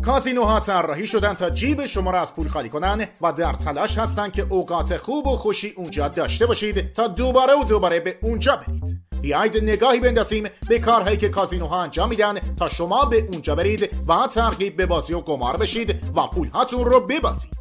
کازینوها طراحی شدن تا جیب شما را از پول خالی کنن و در تلاش هستن که اوقات خوب و خوشی اونجا داشته باشید تا دوباره به اونجا برید. بیایید نگاهی بندازیم به کارهایی که کازینوها انجام میدن تا شما به اونجا برید و ترغیب به بازی و قمار بشید و پولهاتون رو ببازید.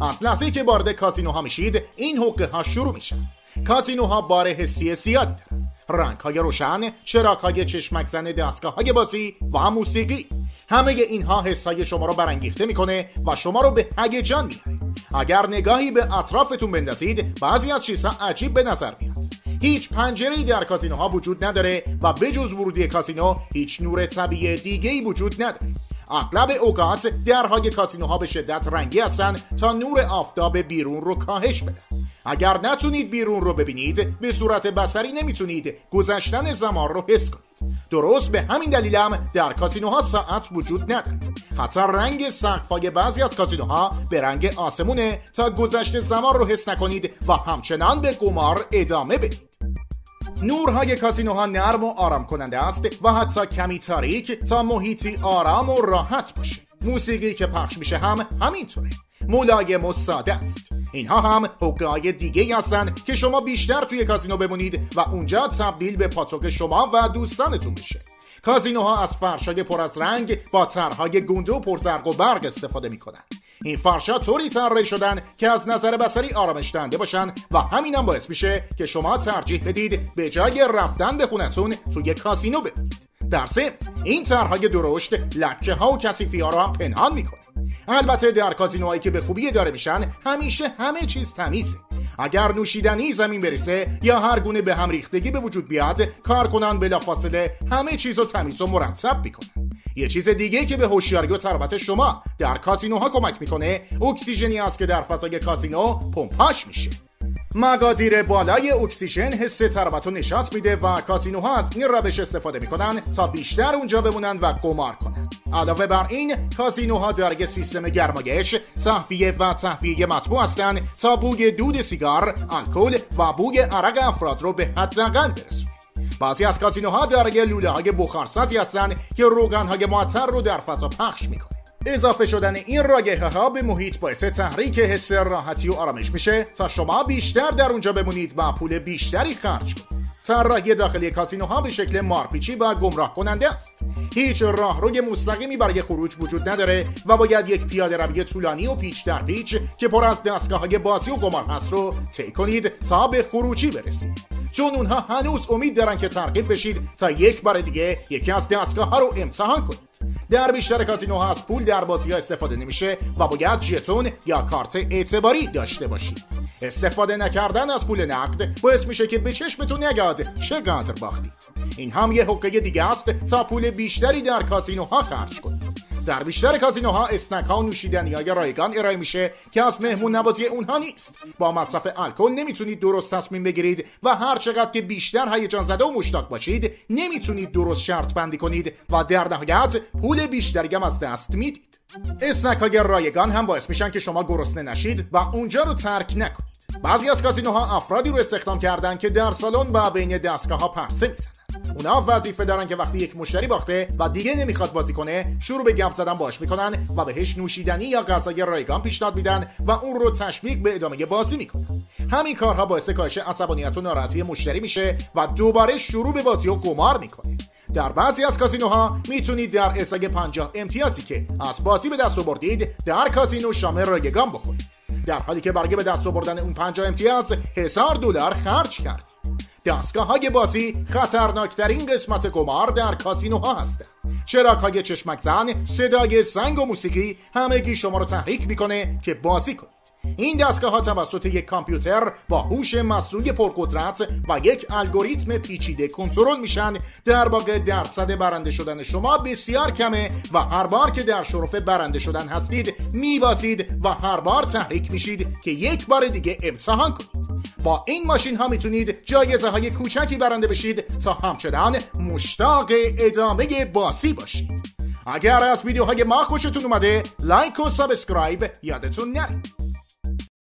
از لحظه‌ای که وارد کازینوها میشید این حقه ها شروع میشن. کازینوها بار حسی زیادی دارن. رنگ‌های روشن، چراغ‌های چشمک زن دستگاه‌های بازی و موسیقی، همه اینها حسای شما رو برانگیخته میکنه و شما رو به هیجان میاره. اگر نگاهی به اطرافتون بندازید بعضی از چیزها عجیب به نظر میاد. هیچ پنجره‌ای در کازینوها وجود نداره و بجز ورودی کازینو هیچ نور طبیعی دیگه‌ای وجود نداره. اغلب اوقات درهای کازینوها به شدت رنگی هستن تا نور آفتاب بیرون رو کاهش بدن. اگر نتونید بیرون رو ببینید به صورت بصری نمیتونید گذشتن زمان رو حس کنید. درست به همین دلیلم در کازینوها ساعت وجود نداره. حتی رنگ سقف‌های بعضی از کازینوها به رنگ آسمونه تا گذشت زمان رو حس نکنید و همچنان به قمار ادامه بدید. نورهای کازینوها نرم و آرام کننده است و حتی کمی تاریک تا محیطی آرام و راحت باشه. موسیقی که پخش میشه هم همینطوره، ملایم و ساده است. اینها هم حقه‌های دیگه هستن که شما بیشتر توی کازینو بمونید و اونجا تبدیل به پاتوق شما و دوستانتون بشه. کازینوها از فرشای پر از رنگ با طرح‌های گنده و پرزرق و برق استفاده میکنن. این فرشا طوری طراحی شدن که از نظر بصری آرامش دهنده باشن و همینم باعث میشه که شما ترجیح بدید به جای رفتن به خونتون توی کازینو بمونید. در ضمن این طرح‌های درشت لکه‌ها و کثیفی‌ها رو هم پنهان میکنه. البته در کازینوهایی که به خوبی اداره میشن همیشه همه چیز تمیزه. اگر نوشیدنی زمین بریزه یا هر گونه به هم ریختگی به وجود بیاد، کارکنان بلافاصله همه چیز رو تمیز و مرتب میکنن. یه چیز دیگه که به هوشیاری و تربیت شما در کازینوها کمک میکنه اکسیژنی است که در فضای کازینو پمپاژ میشه. مقادیر بالای اکسیژن حس تربت و نشاط میده و کازینوها از این روش استفاده میکنن تا بیشتر اونجا بمونن و قمار کنن. علاوه بر این کازینوها دارای سیستم گرمایش، تهویه و تهویه مطبوع هستن تا بوی دود سیگار، الکل و بوی عرق افراد رو به حداقل برسونن. بعضی از کازینوها دارای لوله‌های بخارسازی هستن که روغن‌های معطر رو در فضا پخش میکنه. اضافه شدن این رایحه‌ها به محیط باعث تحریک حس راحتی و آرامش میشه تا شما بیشتر در اونجا بمونید و پول بیشتری خرج کنید. طراحی داخلی کازینوها به شکل مارپیچی و گمراه کننده است. هیچ راهروی مستقیمی برای خروج وجود نداره و باید یک پیاده روی طولانی و پیچ در پیچ که پر از دستگاه‌های بازی و قمار هست رو طی کنید تا به خروجی برسید. چون اونها هنوز امید دارن که ترغیب بشید تا یک بار دیگه یکی از دستگاه‌ها رو امتحان کنید. در بیشتر کازینوها از پول در بازی‌ها استفاده نمیشه و باید ژتون یا کارت اعتباری داشته باشید. استفاده نکردن از پول نقد باعث میشه که به چشمتون نگاد چقدر باختید. این هم یه حقه دیگه است تا پول بیشتری در کازینوها خرج کنید. در بیشتر کازینوها اسنک‌ها و نوشیدنی‌های رایگان ارائه میشه که از مهمون نوازی اونها نیست. با مصرف الکل نمیتونید درست تصمیم بگیرید و هر چقدر که بیشتر هیجان زده و مشتاق باشید نمیتونید درست شرط بندی کنید و در نهایت پول بیشتری هم از دست میدید. اسنک‌های رایگان هم باعث میشن که شما گرسنه نشید و اونجا رو ترک نکنید. بعضی از کازینوها افرادی رو استخدام کردن که در سالن و بین دستگاه‌ها پرسه میزنن. اونا وظیفه دارن که وقتی یک مشتری باخته و دیگه نمیخواد بازی کنه شروع به گپ زدن باش میکنن و بهش نوشیدنی یا غذای رایگان پیشنهاد میدن و اون رو تشویق به ادامه بازی میکنن. همین کارها باعث کاهش عصبانیت و ناراحتی مشتری میشه و دوباره شروع به بازی و قمار میکنه. در بعضی از کازینوها میتونید در ازای 50 امتیازی که از بازی به دست آوردید در کازینو شامل رایگان بکنید، در حالی که برای به دست آوردن اون 50 امتیاز $1000 خرج کرد. دستگاه‌های بازی خطرناکترین قسمت قمار در کازینوها هستند. چراغ‌های چشمک زن، صدای زنگ و موسیقی همگی شما رو تحریک میکنه که بازی کنید. این دستگاه‌ها توسط یک کامپیوتر با هوش مصنوعی پرقدرت و یک الگوریتم پیچیده کنترل میشن. در واقع درصد برنده شدن شما بسیار کمه و هر بار که در شرف برنده شدن هستید میبازید و هر بار تحریک میشید که یک بار دیگه امتحان کنید. با این ماشین ها میتونید جایزه های کوچکی برنده بشید تا همچنان مشتاق ادامه بازی باشید. اگر از ویدیوهای ما خوشتون اومده لایک و سابسکرایب یادتون نره.